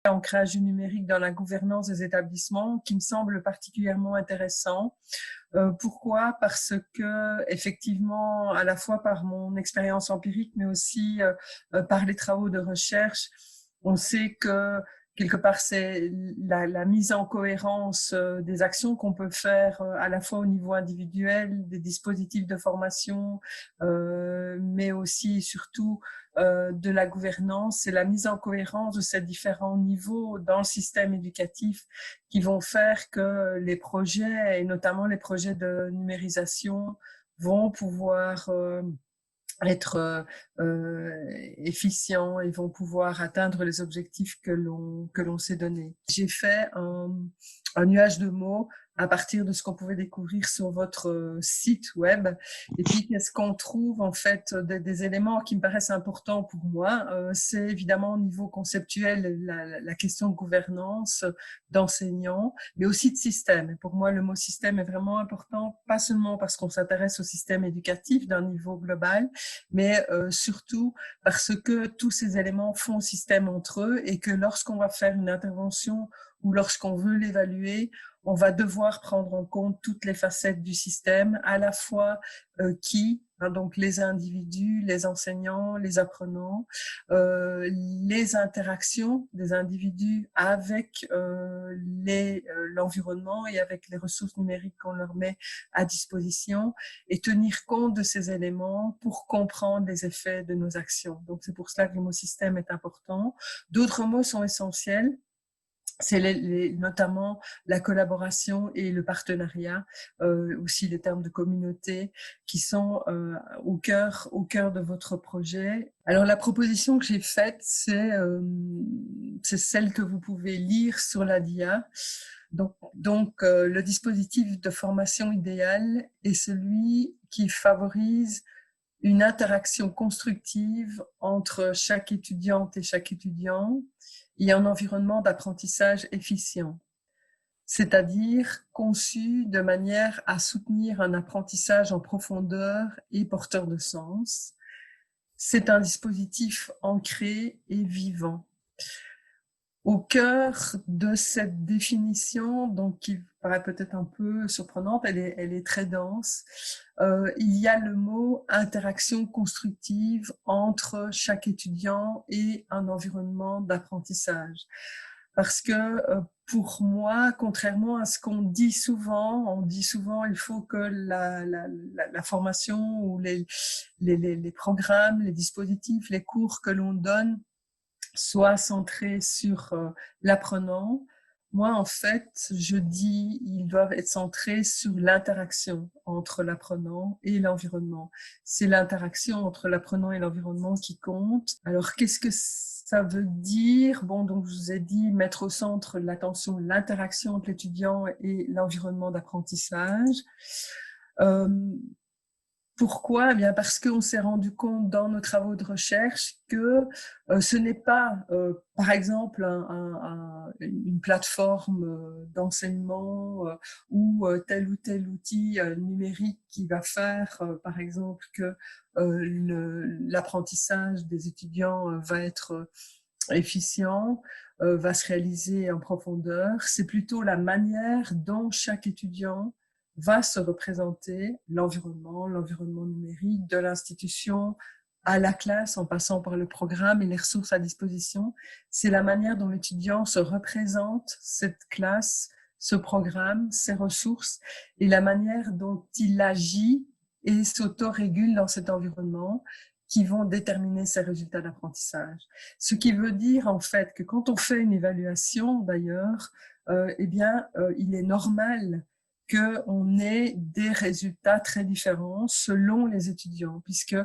ancrage du numérique dans la gouvernance des établissements qui me semble particulièrement intéressant. Pourquoi? Parce que effectivement, à la fois par mon expérience empirique, mais aussi par les travaux de recherche, on sait que quelque part, c'est la mise en cohérence des actions qu'on peut faire à la fois au niveau individuel, des dispositifs de formation, mais aussi et surtout de la gouvernance. C'est la mise en cohérence de ces différents niveaux dans le système éducatif qui vont faire que les projets, et notamment les projets de numérisation, vont pouvoir être efficients et vont pouvoir atteindre les objectifs que l'on s'est donnés. J'ai fait un nuage de mots à partir de ce qu'on pouvait découvrir sur votre site web. Et puis, qu'est-ce qu'on trouve en fait des éléments qui me paraissent importants pour moi. C'est évidemment au niveau conceptuel la question de gouvernance, d'enseignants, mais aussi de système. Et pour moi, le mot système est vraiment important, pas seulement parce qu'on s'intéresse au système éducatif d'un niveau global, mais surtout parce que tous ces éléments font système entre eux et que lorsqu'on va faire une intervention ou lorsqu'on veut l'évaluer, on va devoir prendre en compte toutes les facettes du système, à la fois donc les individus, les enseignants, les apprenants, les interactions des individus avec l'environnement et avec les ressources numériques qu'on leur met à disposition, et tenir compte de ces éléments pour comprendre les effets de nos actions. Donc c'est pour cela que le mot système est important. D'autres mots sont essentiels. C'est notamment la collaboration et le partenariat, aussi les termes de communauté qui sont au cœur de votre projet. Alors la proposition que j'ai faite, c'est celle que vous pouvez lire sur la DIA. Donc le dispositif de formation idéal est celui qui favorise une interaction constructive entre chaque étudiante et chaque étudiant et un environnement d'apprentissage efficient, c'est-à-dire conçu de manière à soutenir un apprentissage en profondeur et porteur de sens. C'est un dispositif ancré et vivant. Au cœur de cette définition, donc qui paraît peut-être un peu surprenante, elle est très dense, il y a le mot interaction constructive entre chaque étudiant et un environnement d'apprentissage. Parce que pour moi, contrairement à ce qu'on dit souvent, on dit souvent il faut que la formation ou les programmes, les dispositifs, les cours que l'on donne soit centré sur l'apprenant. Moi, en fait, je dis ils doivent être centrés sur l'interaction entre l'apprenant et l'environnement. C'est l'interaction entre l'apprenant et l'environnement qui compte. Alors, qu'est-ce que ça veut dire? Bon, donc je vous ai dit mettre au centre l'attention, l'interaction entre l'étudiant et l'environnement d'apprentissage. Pourquoi? Eh bien parce qu'on s'est rendu compte dans nos travaux de recherche que ce n'est pas, par exemple, une plateforme d'enseignement ou tel outil numérique qui va faire, par exemple, que l'apprentissage des étudiants va être efficient, va se réaliser en profondeur. C'est plutôt la manière dont chaque étudiant va se représenter l'environnement numérique de l'institution à la classe en passant par le programme et les ressources à disposition. C'est la manière dont l'étudiant se représente cette classe, ce programme, ces ressources et la manière dont il agit et s'autorégule dans cet environnement qui vont déterminer ses résultats d'apprentissage. Ce qui veut dire en fait que quand on fait une évaluation d'ailleurs, il est normal qu'on ait des résultats très différents selon les étudiants, puisque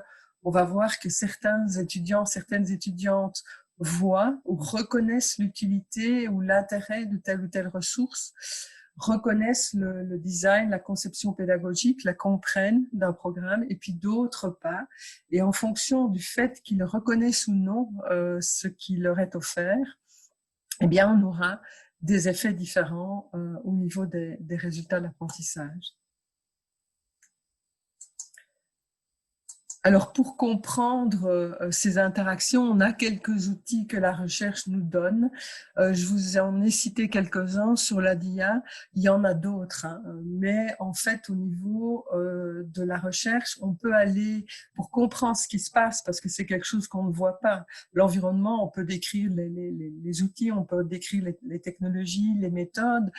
on va voir que certains étudiants, certaines étudiantes voient ou reconnaissent l'utilité ou l'intérêt de telle ou telle ressource, reconnaissent le design, la conception pédagogique, la comprennent d'un programme, et puis d'autres pas. Et en fonction du fait qu'ils reconnaissent ou non ce qui leur est offert, eh bien, on aura des effets différents au niveau des résultats d'apprentissage. Alors, pour comprendre ces interactions, on a quelques outils que la recherche nous donne. Je vous en ai cité quelques-uns sur la DIA. Il y en a d'autres, hein. Mais en fait, au niveau de la recherche, on peut aller pour comprendre ce qui se passe, parce que c'est quelque chose qu'on ne voit pas. L'environnement, on peut décrire les outils, on peut décrire les technologies, les méthodes,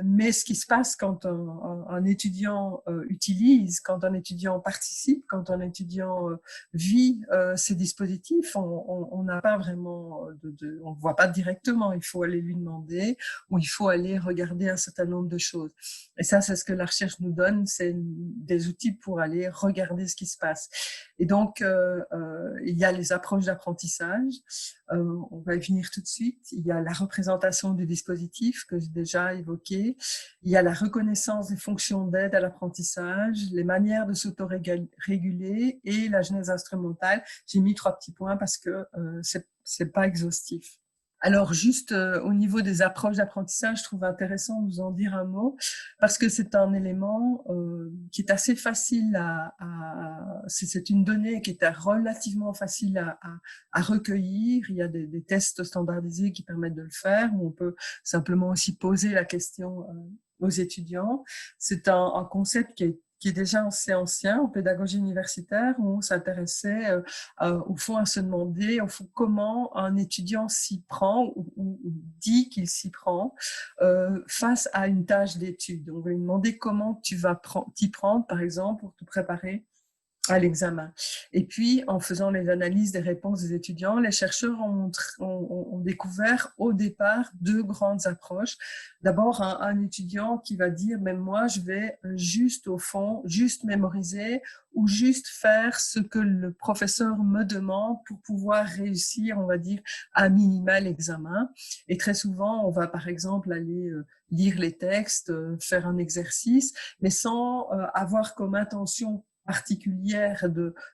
mais ce qui se passe quand un étudiant utilise, quand un étudiant participe, quand un étudiant vit ces dispositifs, on n'a pas vraiment, on ne voit pas directement. Il faut aller lui demander ou il faut aller regarder un certain nombre de choses. Et ça, c'est ce que la recherche nous donne, c'est des outils pour aller regarder ce qui se passe. Et donc, il y a les approches d'apprentissage. On va y venir tout de suite. Il y a la représentation du dispositif que j'ai déjà évoqué. Il y a la reconnaissance des fonctions d'aide à l'apprentissage, les manières de s'autoréguler et la genèse instrumentale. J'ai mis 3 petits points parce que c'est pas exhaustif. Alors, juste au niveau des approches d'apprentissage, je trouve intéressant de vous en dire un mot, parce que c'est un élément qui est assez facile c'est une donnée qui est relativement facile à recueillir. Il y a des tests standardisés qui permettent de le faire, où on peut simplement aussi poser la question aux étudiants. C'est un concept qui est déjà assez ancien en pédagogie universitaire, où on s'intéressait au fond à se demander au fond, comment un étudiant s'y prend ou dit qu'il s'y prend face à une tâche d'étude. On va lui demander comment tu vas t'y prendre, par exemple, pour te préparer à l'examen. Et puis, en faisant les analyses des réponses des étudiants, les chercheurs ont découvert au départ 2 grandes approches. D'abord, un étudiant qui va dire, mais moi, je vais juste au fond, juste mémoriser ou juste faire ce que le professeur me demande pour pouvoir réussir, on va dire, à minima l'examen. Et très souvent, on va par exemple aller lire les textes, faire un exercice, mais sans avoir comme intention particulière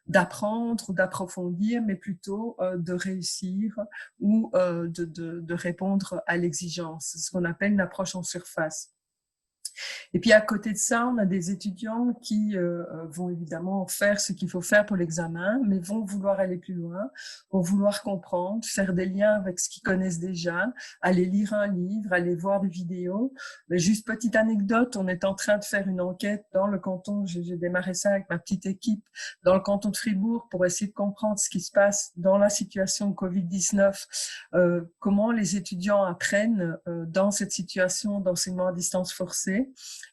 d'apprendre ou d'approfondir, mais plutôt de réussir ou de répondre à l'exigence. C'est ce qu'on appelle une approche en surface. Et puis à côté de ça, on a des étudiants qui vont évidemment faire ce qu'il faut faire pour l'examen, mais vont vouloir aller plus loin, vont vouloir comprendre, faire des liens avec ce qu'ils connaissent déjà, aller lire un livre, aller voir des vidéos. Mais juste petite anecdote, on est en train de faire une enquête dans le canton, j'ai démarré ça avec ma petite équipe, dans le canton de Fribourg pour essayer de comprendre ce qui se passe dans la situation Covid-19, comment les étudiants apprennent dans cette situation d'enseignement à distance forcé.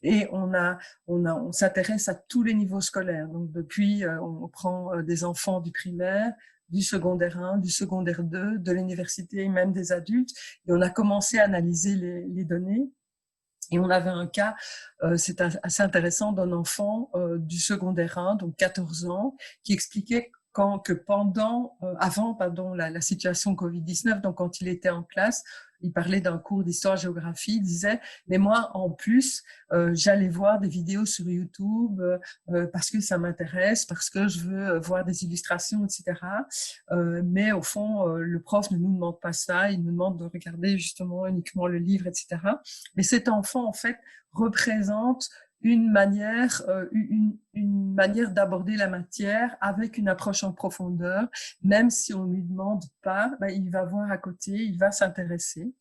Et on s'intéresse à tous les niveaux scolaires. Donc depuis, on prend des enfants du primaire, du secondaire 1, du secondaire 2, de l'université et même des adultes. Et on a commencé à analyser les données. Et on avait un cas, c'est assez intéressant, d'un enfant du secondaire 1, donc 14 ans, qui expliquait avant la situation Covid-19, donc quand il était en classe, il parlait d'un cours d'histoire-géographie, il disait, mais moi, en plus, j'allais voir des vidéos sur YouTube parce que ça m'intéresse, parce que je veux voir des illustrations, etc. Mais au fond, le prof ne nous demande pas ça, il nous demande de regarder justement uniquement le livre, etc. Mais cet enfant, en fait, représente une manière d'aborder la matière avec une approche en profondeur, même si on lui demande pas, il va voir à côté, il va s'intéresser.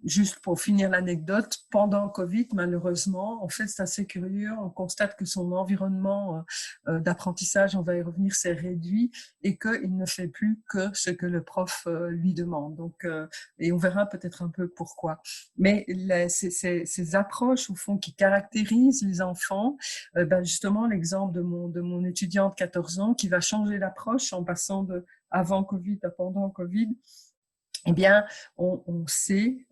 Juste pour finir l'anecdote, pendant le Covid, malheureusement, en fait, c'est assez curieux, on constate que son environnement d'apprentissage, on va y revenir, s'est réduit et qu'il ne fait plus que ce que le prof lui demande. Donc, et on verra peut-être un peu pourquoi. Mais ces approches, au fond, qui caractérisent les enfants, justement, l'exemple de mon étudiant de 14 ans qui va changer l'approche en passant de avant Covid à pendant Covid, eh bien, on sait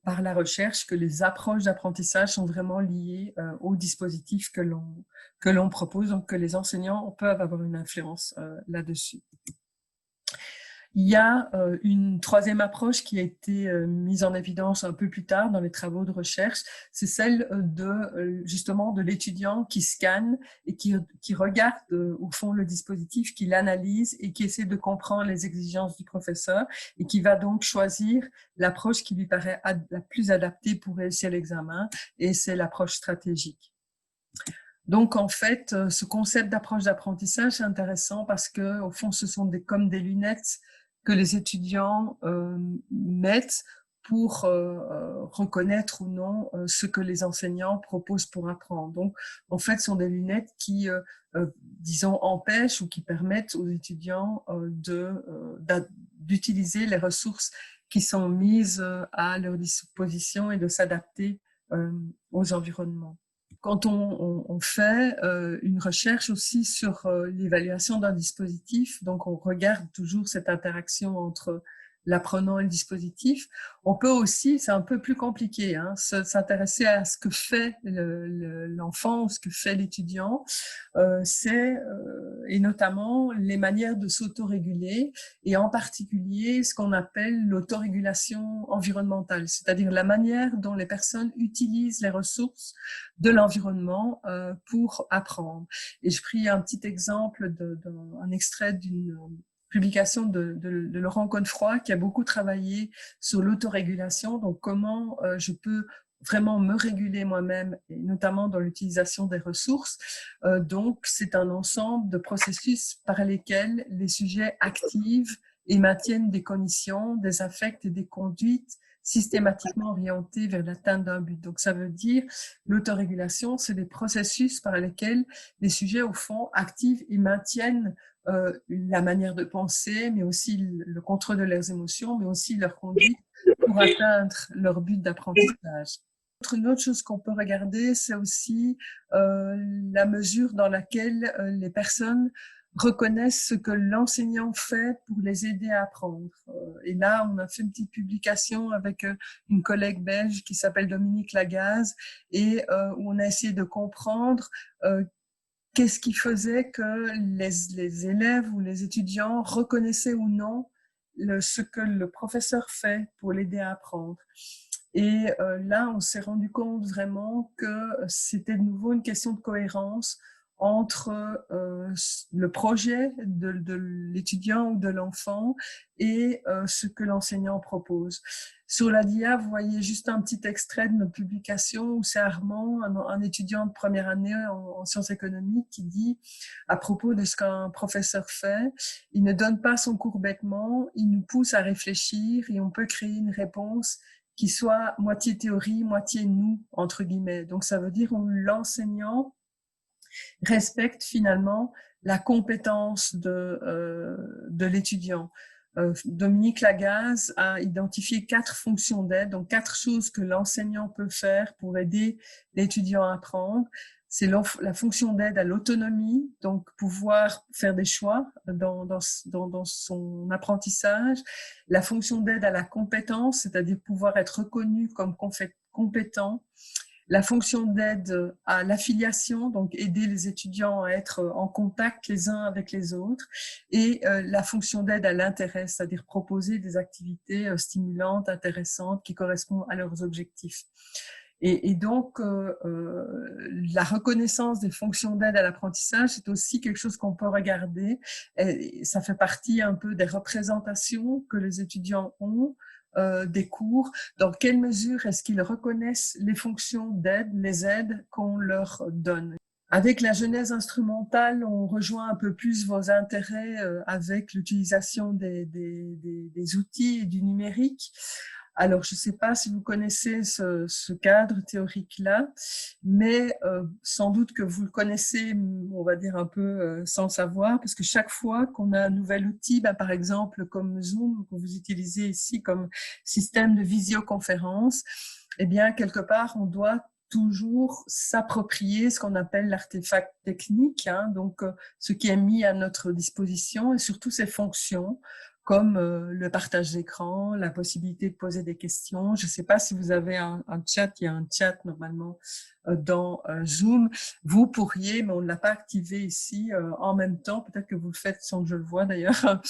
par la recherche que les approches d'apprentissage sont vraiment liées aux dispositifs que l'on propose, donc que les enseignants peuvent avoir une influence là-dessus. Il y a une 3e approche qui a été mise en évidence un peu plus tard dans les travaux de recherche, c'est celle justement de l'étudiant qui scanne et qui regarde au fond le dispositif, qui l'analyse et qui essaie de comprendre les exigences du professeur et qui va donc choisir l'approche qui lui paraît la plus adaptée pour réussir l'examen, et c'est l'approche stratégique. Donc, en fait, ce concept d'approche d'apprentissage est intéressant parce que, au fond, ce sont comme des lunettes que les étudiants mettent pour reconnaître ou non ce que les enseignants proposent pour apprendre. Donc, en fait, ce sont des lunettes qui, disons, empêchent ou qui permettent aux étudiants d'utiliser les ressources qui sont mises à leur disposition et de s'adapter aux environnements. Quand on fait une recherche aussi sur l'évaluation d'un dispositif, donc on regarde toujours cette interaction entre l'apprenant et le dispositif, on peut aussi, c'est un peu plus compliqué, hein, s'intéresser à ce que fait l'enfant ou ce que fait l'étudiant, et notamment les manières de s'autoréguler et en particulier ce qu'on appelle l'autorégulation environnementale, c'est-à-dire la manière dont les personnes utilisent les ressources de l'environnement pour apprendre. Et je pris un petit exemple un extrait d'une publication de Laurent Connefroy qui a beaucoup travaillé sur l'autorégulation, donc comment je peux vraiment me réguler moi-même, et notamment dans l'utilisation des ressources. Donc, c'est un ensemble de processus par lesquels les sujets activent et maintiennent des cognitions, des affects et des conduites systématiquement orientés vers l'atteinte d'un but. Donc, ça veut dire l'autorégulation, c'est des processus par lesquels les sujets, au fond, activent et maintiennent la manière de penser, mais aussi le contrôle de leurs émotions, mais aussi leur conduite pour atteindre leur but d'apprentissage. Une autre chose qu'on peut regarder, c'est aussi la mesure dans laquelle les personnes reconnaissent ce que l'enseignant fait pour les aider à apprendre. Et là, on a fait une petite publication avec une collègue belge qui s'appelle Dominique Lagaze et où on a essayé de comprendre qu'est-ce qui faisait que les élèves ou les étudiants reconnaissaient ou non ce que le professeur fait pour l'aider à apprendre. Et là, on s'est rendu compte vraiment que c'était de nouveau une question de cohérence entre le projet de l'étudiant ou de l'enfant et ce que l'enseignant propose. Sur la dia, vous voyez juste un petit extrait de notre publication où c'est Armand, un étudiant de première année en sciences économiques, qui dit à propos de ce qu'un professeur fait, il ne donne pas son cours bêtement, il nous pousse à réfléchir et on peut créer une réponse qui soit moitié théorie, moitié nous, entre guillemets. Donc, ça veut dire que l'enseignant respecte finalement la compétence de l'étudiant. Dominique Lagaze a identifié 4 fonctions d'aide, donc 4 choses que l'enseignant peut faire pour aider l'étudiant à apprendre. C'est la fonction d'aide à l'autonomie, donc pouvoir faire des choix dans son apprentissage. La fonction d'aide à la compétence, c'est-à-dire pouvoir être reconnu comme compétent. La fonction d'aide à l'affiliation, donc aider les étudiants à être en contact les uns avec les autres, et la fonction d'aide à l'intérêt, c'est-à-dire proposer des activités stimulantes, intéressantes, qui correspondent à leurs objectifs. Et donc, la reconnaissance des fonctions d'aide à l'apprentissage, c'est aussi quelque chose qu'on peut regarder. Et ça fait partie un peu des représentations que les étudiants ont des cours. Dans quelle mesure est-ce qu'ils reconnaissent les fonctions d'aide, les aides qu'on leur donne? Avec la genèse instrumentale, on rejoint un peu plus vos intérêts avec l'utilisation des outils et du numérique. Alors, je ne sais pas si vous connaissez ce cadre théorique-là, mais sans doute que vous le connaissez, on va dire un peu sans savoir, parce que chaque fois qu'on a un nouvel outil, par exemple comme Zoom, que vous utilisez ici comme système de visioconférence, eh bien, quelque part, on doit toujours s'approprier ce qu'on appelle l'artefact technique, hein, donc ce qui est mis à notre disposition et surtout ses fonctions, comme le partage d'écran, la possibilité de poser des questions. Je ne sais pas si vous avez un chat, il y a un chat normalement dans Zoom. Vous pourriez, mais on ne l'a pas activé ici en même temps, peut-être que vous le faites sans que je le voie d'ailleurs,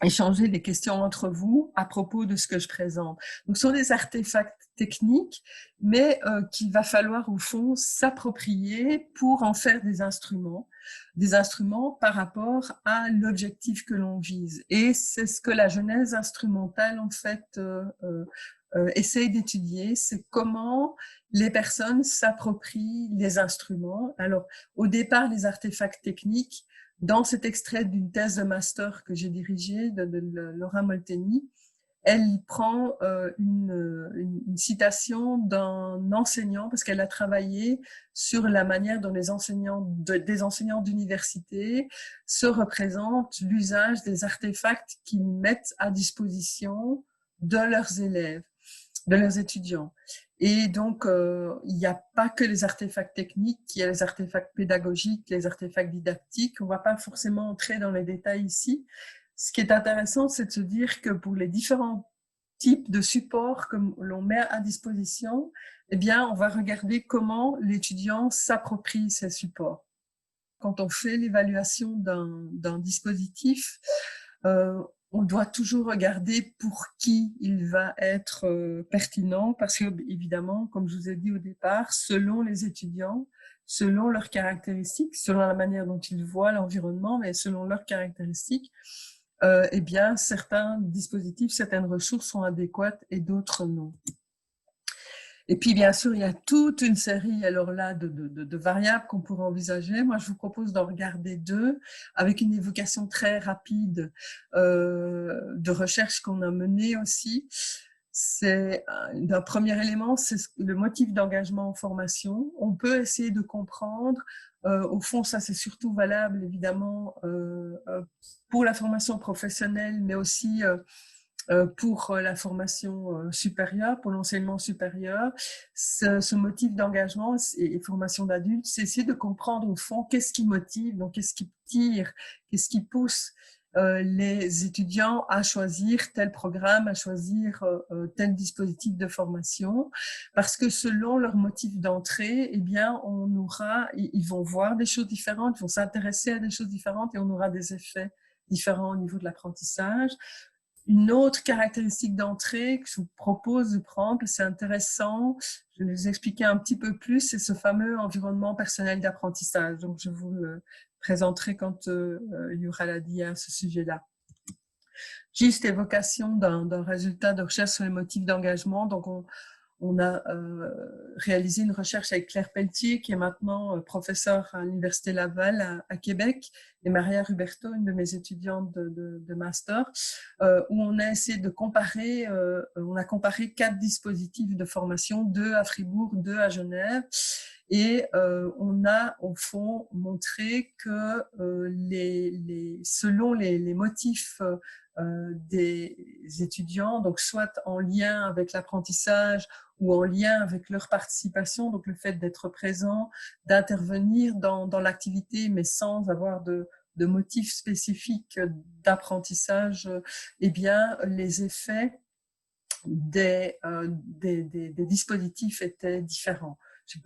échanger des questions entre vous à propos de ce que je présente. Donc, ce sont des artefacts techniques, mais qu'il va falloir au fond s'approprier pour en faire des instruments par rapport à l'objectif que l'on vise. Et c'est ce que la genèse instrumentale en fait essaye d'étudier, c'est comment les personnes s'approprient les instruments. Alors, au départ, les artefacts techniques, dans cet extrait d'une thèse de master que j'ai dirigée de Laura Molteni, elle prend une citation d'un enseignant parce qu'elle a travaillé sur la manière dont les enseignants des enseignants d'université se représentent l'usage des artefacts qu'ils mettent à disposition de leurs élèves, de leurs étudiants. Et donc, il n'y a pas que les artefacts techniques, il y a les artefacts pédagogiques, les artefacts didactiques. On ne va pas forcément entrer dans les détails ici. Ce qui est intéressant, c'est de se dire que pour les différents types de supports que l'on met à disposition, eh bien, on va regarder comment l'étudiant s'approprie ces supports. Quand on fait l'évaluation d'un dispositif, on doit toujours regarder pour qui il va être pertinent parce que, évidemment, comme je vous ai dit au départ, selon les étudiants, selon leurs caractéristiques, selon la manière dont ils voient l'environnement, mais selon leurs caractéristiques, eh bien, certains dispositifs, certaines ressources sont adéquates et d'autres non. Et puis, bien sûr, il y a toute une série, alors là, de variables qu'on pourrait envisager. Moi, je vous propose d'en regarder deux, avec une évocation très rapide de recherche qu'on a menée aussi. C'est un premier élément, c'est le motif d'engagement en formation. On peut essayer de comprendre, au fond, ça c'est surtout valable évidemment pour la formation professionnelle, mais aussi pour la formation supérieure, pour l'enseignement supérieur. Ce motif d'engagement et formation d'adultes, c'est essayer de comprendre au fond qu'est-ce qui motive, donc qu'est-ce qui tire, qu'est-ce qui pousse les étudiants à choisir tel programme, à choisir tel dispositif de formation, parce que selon leur motif d'entrée, eh bien, ils vont voir des choses différentes, ils vont s'intéresser à des choses différentes et on aura des effets différents au niveau de l'apprentissage. Une autre caractéristique d'entrée que je vous propose de prendre, c'est intéressant, je vais vous expliquer un petit peu plus, c'est ce fameux environnement personnel d'apprentissage. Donc, je vous le présenterai quand il y aura la dia à ce sujet-là. Juste évocation d'un résultat de recherche sur les motifs d'engagement. Donc, on a réalisé une recherche avec Claire Pelletier, qui est maintenant professeure à l'Université Laval à Québec, et Maria Ruberto, une de mes étudiantes de master, où on a essayé de comparer, on a comparé 4 dispositifs de formation, 2 à Fribourg, 2 à Genève, et on a au fond montré que selon les motifs des étudiants, donc soit en lien avec l'apprentissage ou en lien avec leur participation, donc le fait d'être présent, d'intervenir dans l'activité, mais sans avoir de motifs spécifiques d'apprentissage, eh bien, les effets des dispositifs étaient différents. Je n'ai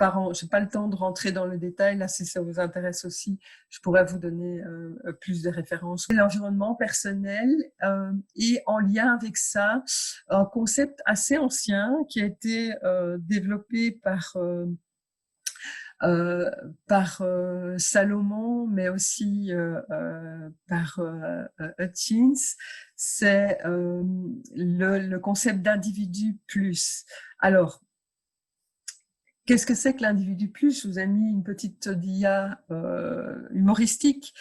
pas le temps de rentrer dans le détail. Là, si ça vous intéresse aussi, je pourrais vous donner plus de références. L'environnement personnel et en lien avec ça, un concept assez ancien qui a été développé par Salomon, mais aussi par Hutchins, c'est le concept d'individu plus. Alors, qu'est-ce que c'est que l'individu plus? Je vous ai mis une petite dia humoristique.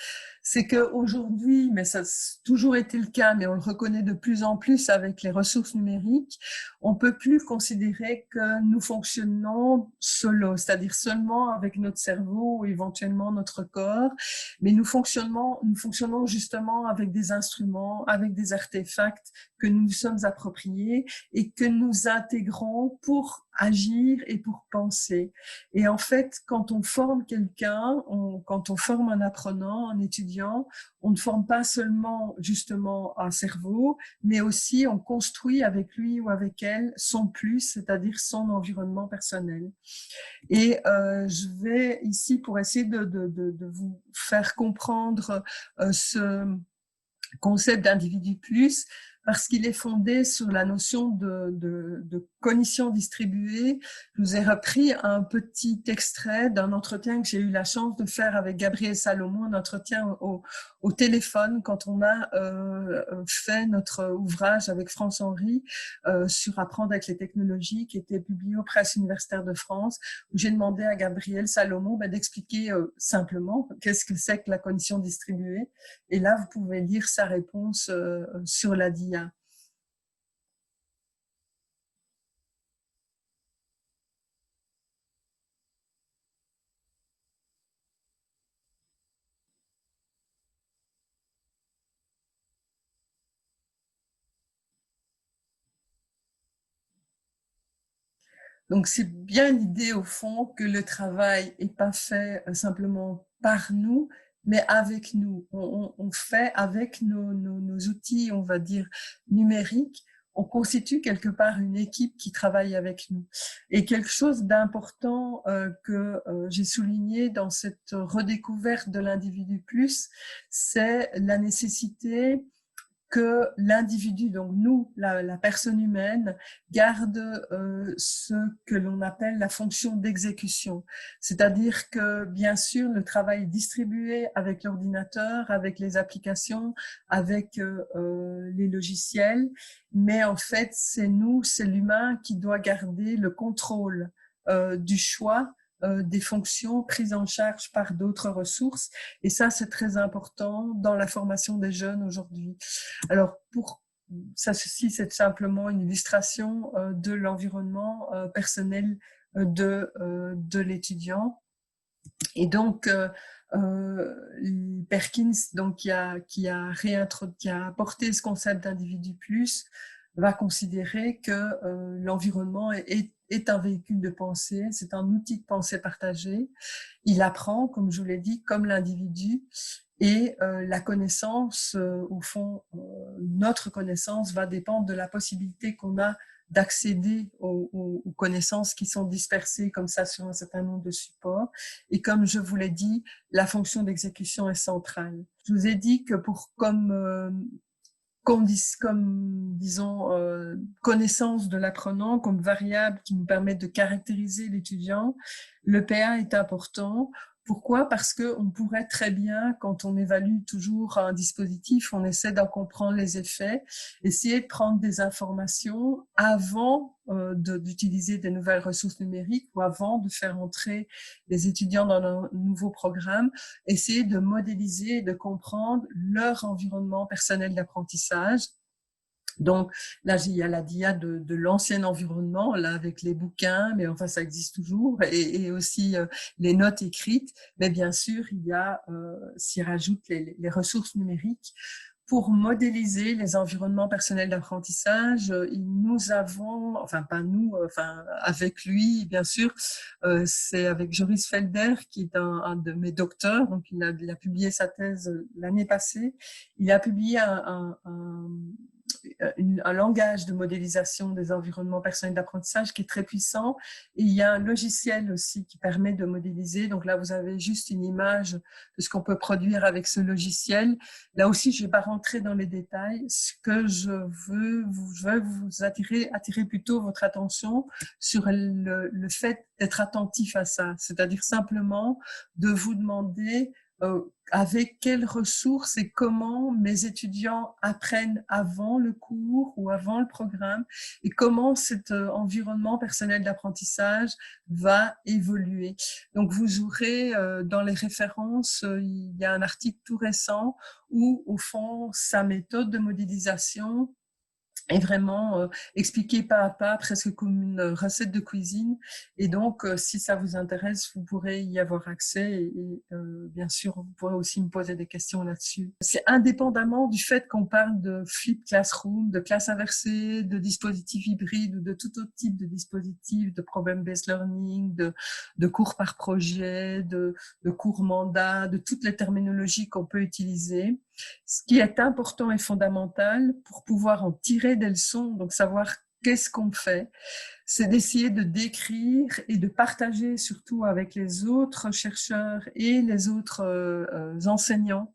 C'est qu'aujourd'hui, mais ça a toujours été le cas, mais on le reconnaît de plus en plus avec les ressources numériques, on peut plus considérer que nous fonctionnons solo, c'est-à-dire seulement avec notre cerveau ou éventuellement notre corps, mais nous fonctionnons justement avec des instruments, avec des artefacts que nous nous sommes appropriés et que nous intégrons pour agir et pour penser. Et en fait, quand on forme quelqu'un, quand on forme un apprenant, un étudiant, on ne forme pas seulement justement un cerveau, mais aussi on construit avec lui ou avec elle son plus, c'est-à-dire son environnement personnel. Et je vais ici, pour essayer de vous faire comprendre ce concept d'individu plus, parce qu'il est fondé sur la notion de cognition distribuée. Je vous ai repris un petit extrait d'un entretien que j'ai eu la chance de faire avec Gabriel Salomon, un entretien au téléphone quand on a fait notre ouvrage avec France Henry sur apprendre avec les technologies, qui était publié aux Presses universitaires de France, où j'ai demandé à Gabriel Salomon d'expliquer simplement qu'est-ce que c'est que la cognition distribuée. Et là, vous pouvez lire sa réponse sur la DIA. Donc, c'est bien l'idée, au fond, que le travail n'est pas fait simplement par nous, mais avec nous. On fait avec nos outils, on va dire, numériques. On constitue quelque part une équipe qui travaille avec nous. Et quelque chose d'important que j'ai souligné dans cette redécouverte de l'individu plus, c'est la nécessité que l'individu, donc nous, la personne humaine, garde ce que l'on appelle la fonction d'exécution. C'est-à-dire que, bien sûr, le travail est distribué avec l'ordinateur, avec les applications, avec les logiciels, mais en fait, c'est nous, c'est l'humain qui doit garder le contrôle du choix des fonctions prises en charge par d'autres ressources. Et ça, c'est très important dans la formation des jeunes aujourd'hui. Alors, pour ça, ceci, c'est simplement une illustration de l'environnement personnel de l'étudiant. Et donc, Perkins, donc, qui a apporté ce concept d'individu plus, va considérer que l'environnement est un véhicule de pensée, c'est un outil de pensée partagée. Il apprend, comme je vous l'ai dit, comme l'individu, et la connaissance, au fond, notre connaissance va dépendre de la possibilité qu'on a d'accéder aux connaissances qui sont dispersées comme ça sur un certain nombre de supports. Et comme je vous l'ai dit, la fonction d'exécution est centrale. Je vous ai dit que comme disons, connaissance de l'apprenant, comme variable qui nous permet de caractériser l'étudiant, le PA est important. Pourquoi? Parce qu'on pourrait très bien, quand on évalue toujours un dispositif, on essaie d'en comprendre les effets, essayer de prendre des informations avant d'utiliser des nouvelles ressources numériques ou avant de faire entrer les étudiants dans un nouveau programme, essayer de modéliser et de comprendre leur environnement personnel d'apprentissage. Donc là, il y a la DIA de l'ancien environnement, là avec les bouquins, mais enfin ça existe toujours, et aussi les notes écrites. Mais bien sûr, il y a, s'y rajoutent les ressources numériques. Pour modéliser les environnements personnels d'apprentissage, nous avons, enfin pas nous, enfin avec lui bien sûr, c'est avec Joris Felder qui est un de mes docteurs, donc il a publié sa thèse l'année passée. Il a publié un langage de modélisation des environnements personnels d'apprentissage qui est très puissant. Et il y a un logiciel aussi qui permet de modéliser. Donc là, vous avez juste une image de ce qu'on peut produire avec ce logiciel. Là aussi, je ne vais pas rentrer dans les détails. Ce que je veux vous attirer plutôt votre attention sur le fait d'être attentif à ça. C'est-à-dire simplement de vous demander avec quelles ressources et comment mes étudiants apprennent avant le cours ou avant le programme et comment cet environnement personnel d'apprentissage va évoluer. Donc vous aurez dans les références, il y a un article tout récent où au fond sa méthode de modélisation est vraiment expliqué pas à pas, presque comme une recette de cuisine. Et donc, si ça vous intéresse, vous pourrez y avoir accès et bien sûr, vous pourrez aussi me poser des questions là-dessus. C'est indépendamment du fait qu'on parle de flip classroom, de classe inversée, de dispositifs hybrides ou de tout autre type de dispositifs, de problem-based learning, de cours par projet, de cours mandat, de toutes les terminologies qu'on peut utiliser. Ce qui est important et fondamental pour pouvoir en tirer des leçons, donc savoir qu'est-ce qu'on fait, c'est d'essayer de décrire et de partager surtout avec les autres chercheurs et les autres enseignants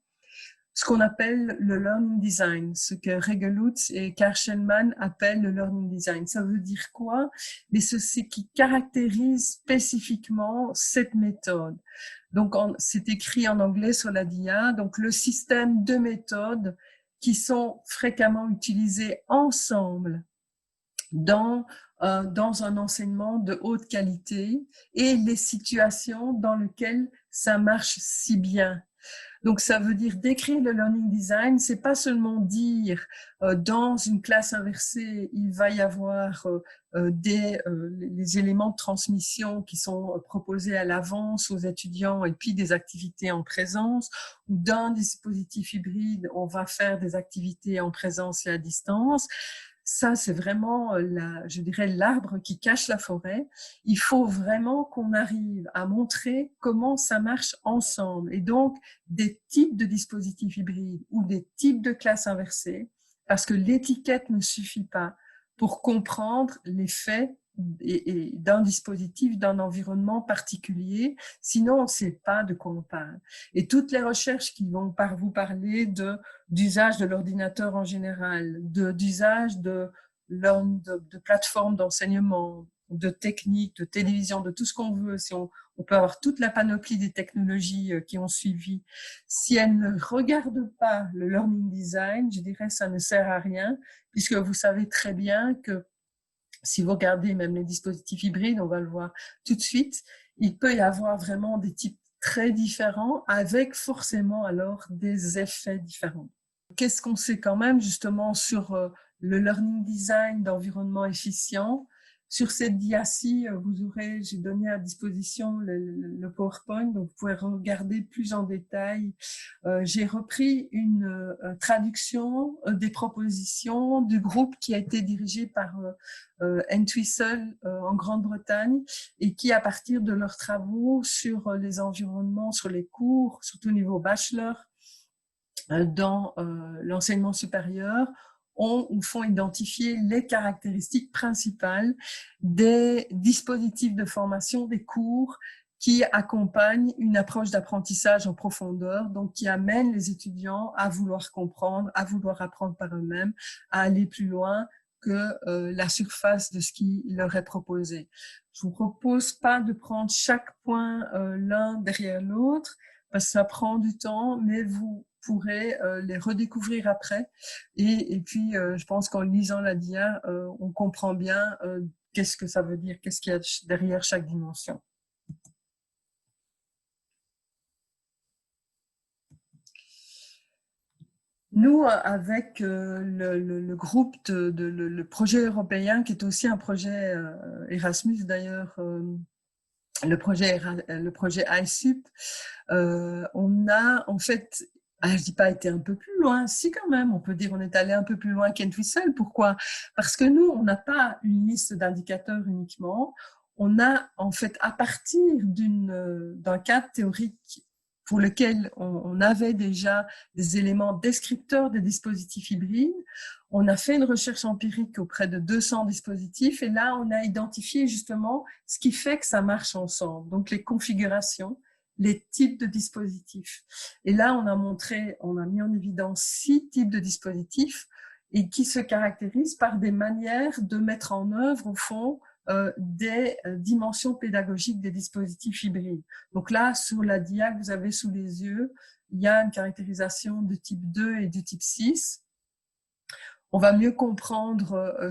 ce qu'on appelle le learning design, ce que Regelutz et Karchelman appellent le learning design. Ça veut dire quoi? Mais ceci qui caractérise spécifiquement cette méthode. Donc, c'est écrit en anglais sur la DIA. Donc, le système de méthodes qui sont fréquemment utilisées ensemble dans un enseignement de haute qualité et les situations dans lesquelles ça marche si bien. Donc, ça veut dire décrire le learning design, c'est pas seulement dire dans une classe inversée, il va y avoir les éléments de transmission qui sont proposés à l'avance aux étudiants et puis des activités en présence, ou dans un dispositif hybride, on va faire des activités en présence et à distance. Ça, c'est vraiment, je dirais, l'arbre qui cache la forêt. Il faut vraiment qu'on arrive à montrer comment ça marche ensemble. Et donc, des types de dispositifs hybrides ou des types de classes inversées, parce que l'étiquette ne suffit pas pour comprendre l'effet d'un dispositif, d'un environnement particulier. Sinon, on ne sait pas de quoi on parle. Et toutes les recherches qui vont vous parler d'usage de l'ordinateur en général, d'usage de plateformes d'enseignement, de techniques, de télévision, de tout ce qu'on veut. Si on peut avoir toute la panoplie des technologies qui ont suivi. Si elles ne regardent pas le learning design, je dirais ça ne sert à rien, puisque vous savez très bien que si vous regardez même les dispositifs hybrides, on va le voir tout de suite, il peut y avoir vraiment des types très différents avec forcément alors des effets différents. Qu'est-ce qu'on sait quand même justement sur le learning design d'environnement efficient? Sur cette dia-ci, j'ai donné à disposition le PowerPoint, donc vous pouvez regarder plus en détail. J'ai repris une traduction des propositions du groupe qui a été dirigé par Entwistle en Grande-Bretagne et qui, à partir de leurs travaux sur les environnements, sur les cours, surtout au niveau bachelor, dans l'enseignement supérieur, font identifier les caractéristiques principales des dispositifs de formation, des cours qui accompagnent une approche d'apprentissage en profondeur, donc qui amènent les étudiants à vouloir comprendre, à vouloir apprendre par eux-mêmes, à aller plus loin que la surface de ce qui leur est proposé. Je vous propose pas de prendre chaque point l'un derrière l'autre, parce que ça prend du temps, mais vous pourrez les redécouvrir après. Et puis, je pense qu'en lisant la DIA, on comprend bien qu'est-ce que ça veut dire, qu'est-ce qu'il y a derrière chaque dimension. Nous, avec le groupe le projet européen, qui est aussi un projet Erasmus d'ailleurs, le projet iSup, on a en fait, je dis pas été un peu plus loin, si quand même, on peut dire on est allé un peu plus loin qu'Entwistle. Pourquoi? Parce que nous, on n'a pas une liste d'indicateurs uniquement, on a en fait à partir d'un cadre théorique pour lequel on avait déjà des éléments descripteurs des dispositifs hybrides. On a fait une recherche empirique auprès de 200 dispositifs et là, on a identifié justement ce qui fait que ça marche ensemble. Donc, les configurations, les types de dispositifs. Et là, on a mis en évidence 6 types de dispositifs et qui se caractérisent par des manières de mettre en œuvre, au fond, des dimensions pédagogiques des dispositifs hybrides. Donc là, sur la dia que vous avez sous les yeux, il y a une caractérisation de type 2 et de type 6. On va mieux comprendre,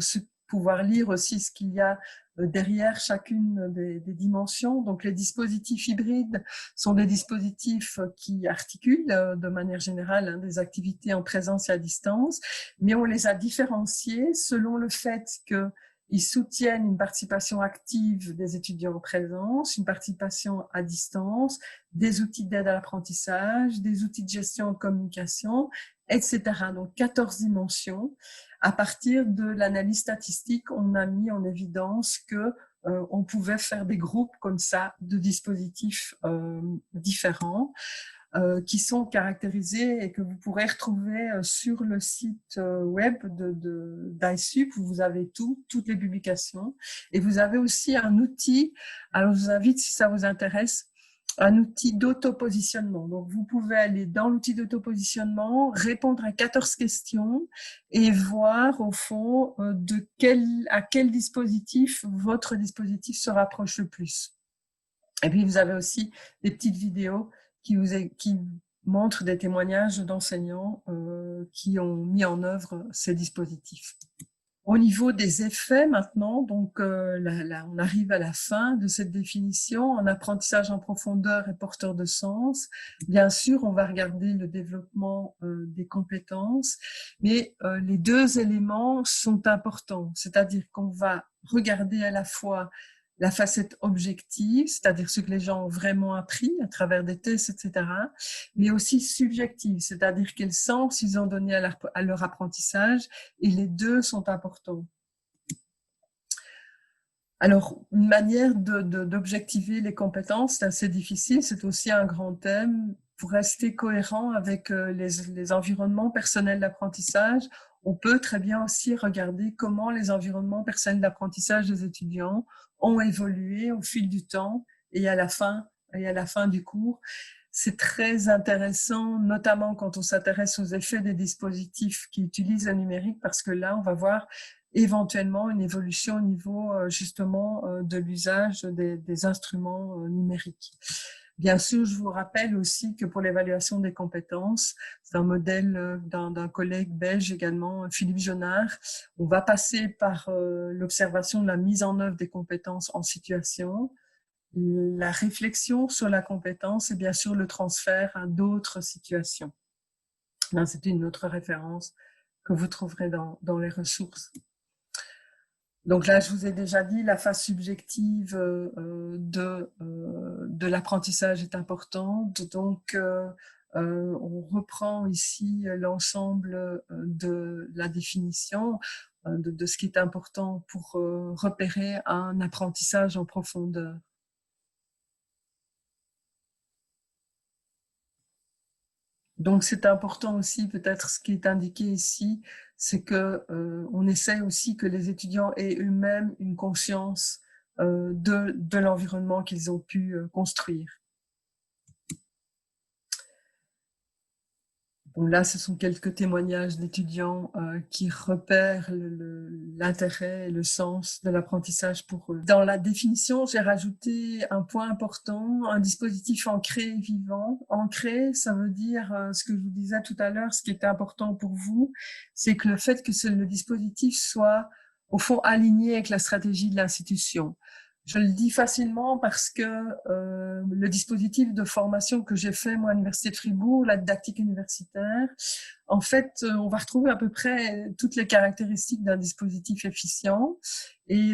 pouvoir lire aussi ce qu'il y a derrière chacune des dimensions. Donc, les dispositifs hybrides sont des dispositifs qui articulent de manière générale des activités en présence et à distance, mais on les a différenciés selon le fait que ils soutiennent une participation active des étudiants en présence, une participation à distance, des outils d'aide à l'apprentissage, des outils de gestion de communication, etc. Donc, 14 dimensions. À partir de l'analyse statistique, on a mis en évidence que on pouvait faire des groupes comme ça de dispositifs différents. Qui sont caractérisés et que vous pourrez retrouver sur le site web d'iSup, où vous avez toutes les publications. Et vous avez aussi un outil, alors je vous invite, si ça vous intéresse, un outil d'auto-positionnement. Donc, vous pouvez aller dans l'outil d'auto-positionnement, répondre à 14 questions et voir au fond à quel dispositif votre dispositif se rapproche le plus. Et puis, vous avez aussi des petites vidéos qui montrent des témoignages d'enseignants qui ont mis en œuvre ces dispositifs. Au niveau des effets maintenant, donc là, on arrive à la fin de cette définition. Un apprentissage en profondeur et porteur de sens. Bien sûr, on va regarder le développement des compétences, mais les deux éléments sont importants. C'est-à-dire qu'on va regarder à la fois la facette objective, c'est-à-dire ce que les gens ont vraiment appris à travers des tests, etc., mais aussi subjective, c'est-à-dire quel sens ils ont donné à leur apprentissage, et les deux sont importants. Alors, une manière d'objectiver les compétences, c'est assez difficile, c'est aussi un grand thème. Pour rester cohérent avec les environnements personnels d'apprentissage, on peut très bien aussi regarder comment les environnements personnels d'apprentissage des étudiants ont évolué au fil du temps et à la fin du cours. C'est très intéressant, notamment quand on s'intéresse aux effets des dispositifs qui utilisent le numérique, parce que là, on va voir éventuellement une évolution au niveau justement de l'usage des instruments numériques. Bien sûr, je vous rappelle aussi que pour l'évaluation des compétences, c'est un modèle d'un collègue belge également, Philippe Jonard. On va passer par l'observation de la mise en œuvre des compétences en situation, la réflexion sur la compétence et bien sûr le transfert à d'autres situations. C'est une autre référence que vous trouverez dans les ressources. Donc là, je vous ai déjà dit, la phase subjective de l'apprentissage est importante. Donc, on reprend ici l'ensemble de la définition de ce qui est important pour repérer un apprentissage en profondeur. Donc, c'est important aussi, peut-être ce qui est indiqué ici, c'est que on essaie aussi que les étudiants aient eux-mêmes une conscience de l'environnement qu'ils ont pu construire. Bon, là, ce sont quelques témoignages d'étudiants qui repèrent l'intérêt et le sens de l'apprentissage pour eux. Dans la définition, j'ai rajouté un point important, un dispositif ancré et vivant. Ancré, ça veut dire ce que je vous disais tout à l'heure, ce qui était important pour vous, c'est que le fait que le dispositif soit au fond aligné avec la stratégie de l'institution. Je le dis facilement parce que le dispositif de formation que j'ai fait, moi, à l'Université de Fribourg, la didactique universitaire, en fait, on va retrouver à peu près toutes les caractéristiques d'un dispositif efficient et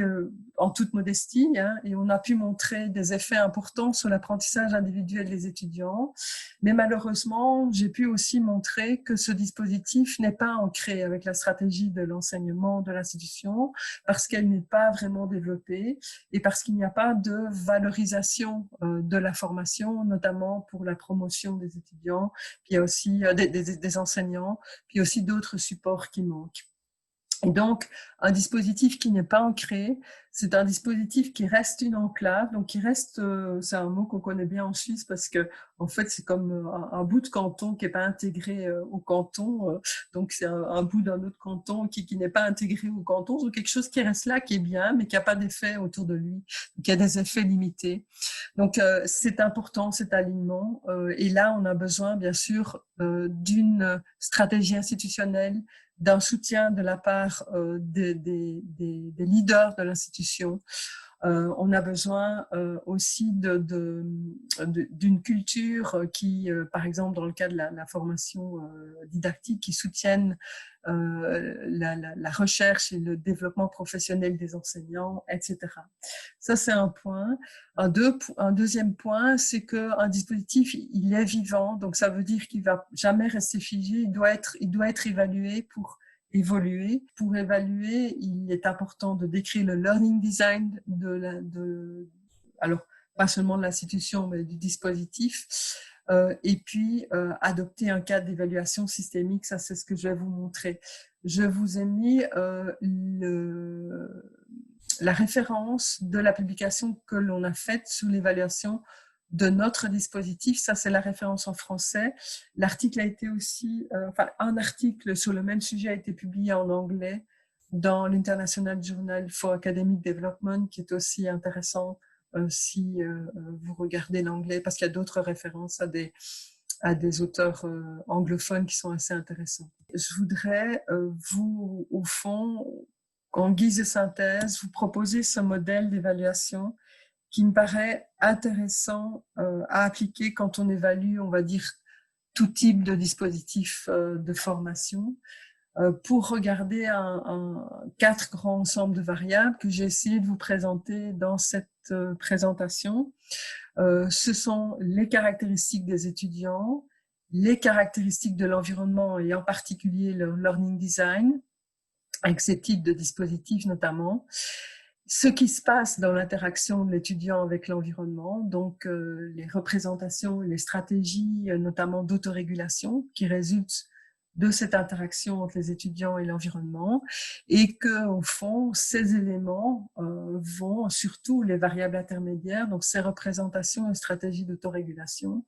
en toute modestie, hein, et on a pu montrer des effets importants sur l'apprentissage individuel des étudiants. Mais malheureusement, j'ai pu aussi montrer que ce dispositif n'est pas ancré avec la stratégie de l'enseignement de l'institution parce qu'elle n'est pas vraiment développée et parce qu'il n'y a pas de valorisation de la formation, notamment pour la promotion des étudiants, puis il y a aussi des enseignants, puis aussi d'autres supports qui manquent. Et donc, un dispositif qui n'est pas ancré, c'est un dispositif qui reste une enclave, donc qui reste, c'est un mot qu'on connaît bien en Suisse parce que en fait c'est comme un bout de canton qui n'est pas intégré au canton, donc c'est un bout d'un autre canton qui n'est pas intégré au canton, donc quelque chose qui reste là, qui est bien, mais qui n'a pas d'effet autour de lui, donc il y a des effets limités. Donc c'est important cet alignement, et là on a besoin bien sûr d'une stratégie institutionnelle, d'un soutien de la part des leaders de l'institution. On a besoin aussi d'une culture qui, par exemple, dans le cas de la formation didactique, qui soutienne la recherche et le développement professionnel des enseignants, etc. Ça, c'est un point. Un deuxième point, c'est qu'un dispositif, il est vivant, donc ça veut dire qu'il ne va jamais rester figé, il doit être évalué pour évoluer. Pour évaluer, il est important de décrire le learning design alors pas seulement de l'institution, mais du dispositif. Et puis adopter un cadre d'évaluation systémique, ça c'est ce que je vais vous montrer. Je vous ai mis la référence de la publication que l'on a faite sur l'évaluation de notre dispositif. Ça, c'est la référence en français. L'article a été aussi, un article sur le même sujet a été publié en anglais dans l'International Journal for Academic Development, qui est aussi intéressant si vous regardez l'anglais, parce qu'il y a d'autres références à des auteurs anglophones qui sont assez intéressants. Je voudrais vous, au fond, en guise de synthèse, vous proposer ce modèle d'évaluation qui me paraît intéressant à appliquer quand on évalue, on va dire, tout type de dispositif de formation, pour regarder quatre grands ensembles de variables que j'ai essayé de vous présenter dans cette présentation. Ce sont les caractéristiques des étudiants, les caractéristiques de l'environnement et en particulier le learning design, avec ces types de dispositifs notamment, ce qui se passe dans l'interaction de l'étudiant avec l'environnement, donc les représentations, les stratégies, notamment d'autorégulation, qui résultent de cette interaction entre les étudiants et l'environnement, et que au fond, ces éléments vont, surtout les variables intermédiaires, donc ces représentations et stratégies d'autorégulation,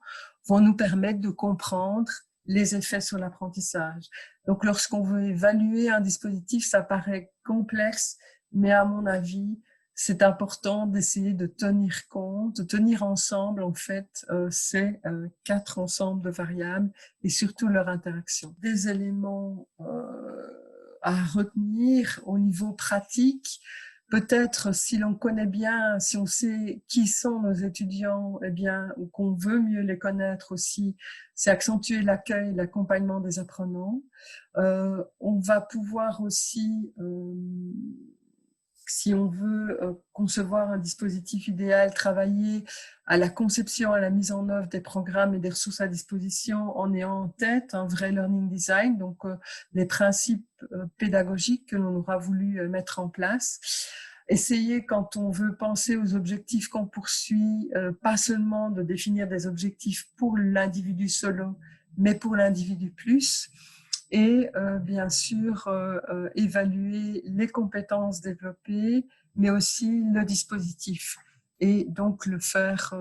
vont nous permettre de comprendre les effets sur l'apprentissage. Donc, lorsqu'on veut évaluer un dispositif, ça paraît complexe, mais à mon avis, c'est important d'essayer de tenir compte, de tenir ensemble, en fait, ces quatre ensembles de variables et surtout leur interaction. Des éléments à retenir au niveau pratique. Peut-être si l'on connaît bien, si on sait qui sont nos étudiants, eh bien, ou qu'on veut mieux les connaître aussi, c'est accentuer l'accueil, l'accompagnement des apprenants. On va pouvoir aussi, si on veut concevoir un dispositif idéal, travailler à la conception, à la mise en œuvre des programmes et des ressources à disposition en ayant en tête un vrai learning design, donc les principes pédagogiques que l'on aura voulu mettre en place. Essayer, quand on veut penser aux objectifs qu'on poursuit, pas seulement de définir des objectifs pour l'individu solo, mais pour l'individu plus. Et bien sûr évaluer les compétences développées, mais aussi le dispositif, et donc le faire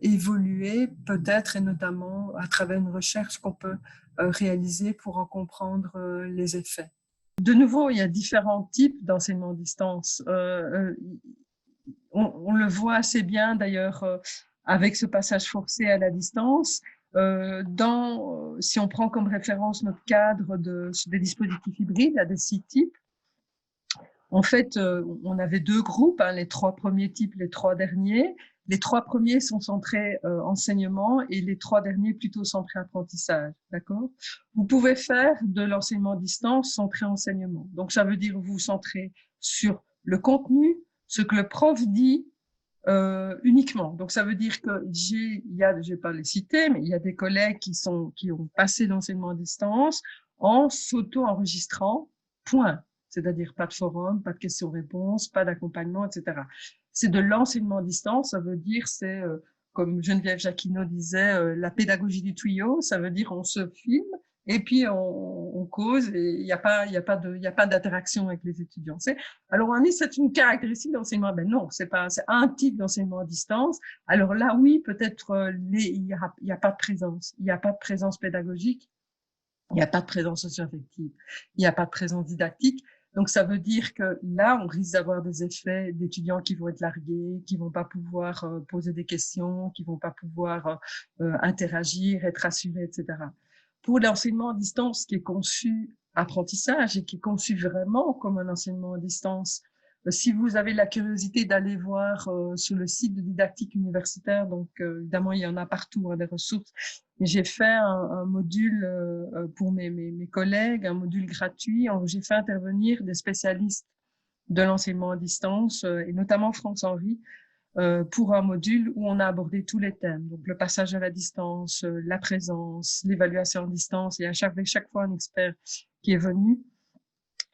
évoluer peut-être, et notamment à travers une recherche qu'on peut réaliser pour en comprendre les effets. De nouveau, il y a différents types d'enseignement à distance. On le voit assez bien d'ailleurs avec ce passage forcé à la distance. Si on prend comme référence notre cadre des dispositifs hybrides, à des 6 types, en fait, on avait 2 groupes, les 3 premiers types, les 3 derniers. Les 3 premiers sont centrés enseignement et les 3 derniers plutôt centrés apprentissage, d'accord? Vous pouvez faire de l'enseignement à distance centré enseignement. Donc, ça veut dire vous centrer sur le contenu, ce que le prof dit, uniquement. Donc, ça veut dire que je vais pas les citer, mais il y a des collègues qui ont passé l'enseignement à distance en s'auto-enregistrant, point. C'est-à-dire pas de forum, pas de questions-réponses, pas d'accompagnement, etc. C'est de l'enseignement à distance. Ça veut dire, c'est, comme Geneviève Jacquinot disait, la pédagogie du tuyau. Ça veut dire on se filme et puis on cause, et il n'y a pas d'interaction avec les étudiants. Alors on dit c'est une caractéristique d'enseignement. Ben non, c'est un type d'enseignement à distance. Alors là, oui, peut-être il y a pas de présence, il n'y a pas de présence pédagogique, il n'y a pas de présence socio-affective, il n'y a pas de présence didactique. Donc ça veut dire que là, on risque d'avoir des effets d'étudiants qui vont être largués, qui vont pas pouvoir poser des questions, qui vont pas pouvoir interagir, être rassurés, etc. Pour l'enseignement à distance qui est conçu apprentissage et qui est conçu vraiment comme un enseignement à distance, si vous avez la curiosité d'aller voir sur le site de didactique universitaire, donc évidemment il y en a partout, des ressources, mais j'ai fait un module pour mes collègues, un module gratuit où j'ai fait intervenir des spécialistes de l'enseignement à distance et notamment France Henry, pour un module où on a abordé tous les thèmes, donc le passage à la distance, la présence, l'évaluation à distance, et à chaque fois un expert qui est venu.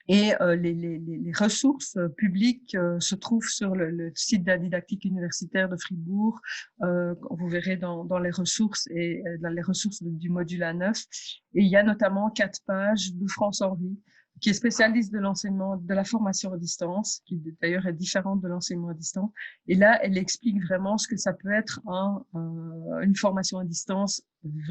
Et les ressources publiques se trouvent sur le site de la didactique universitaire de Fribourg. Vous verrez dans les ressources dans les ressources du module A9. Et il y a notamment 4 pages de France Henry qui est spécialiste de l'enseignement, de la formation à distance, qui d'ailleurs est différente de l'enseignement à distance. Et là, elle explique vraiment ce que ça peut être une formation à distance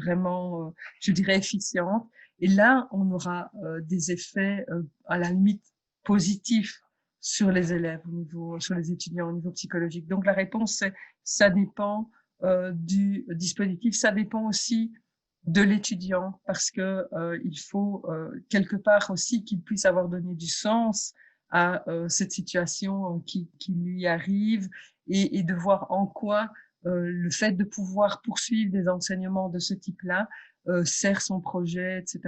vraiment, je dirais, efficiente. Et là, on aura des effets à la limite positifs sur les élèves au niveau, sur les étudiants au niveau psychologique. Donc la réponse, c'est ça dépend du dispositif, ça dépend aussi de l'étudiant parce que il faut quelque part aussi qu'il puisse avoir donné du sens à cette situation qui lui arrive et de voir en quoi le fait de pouvoir poursuivre des enseignements de ce type-là sert son projet, etc.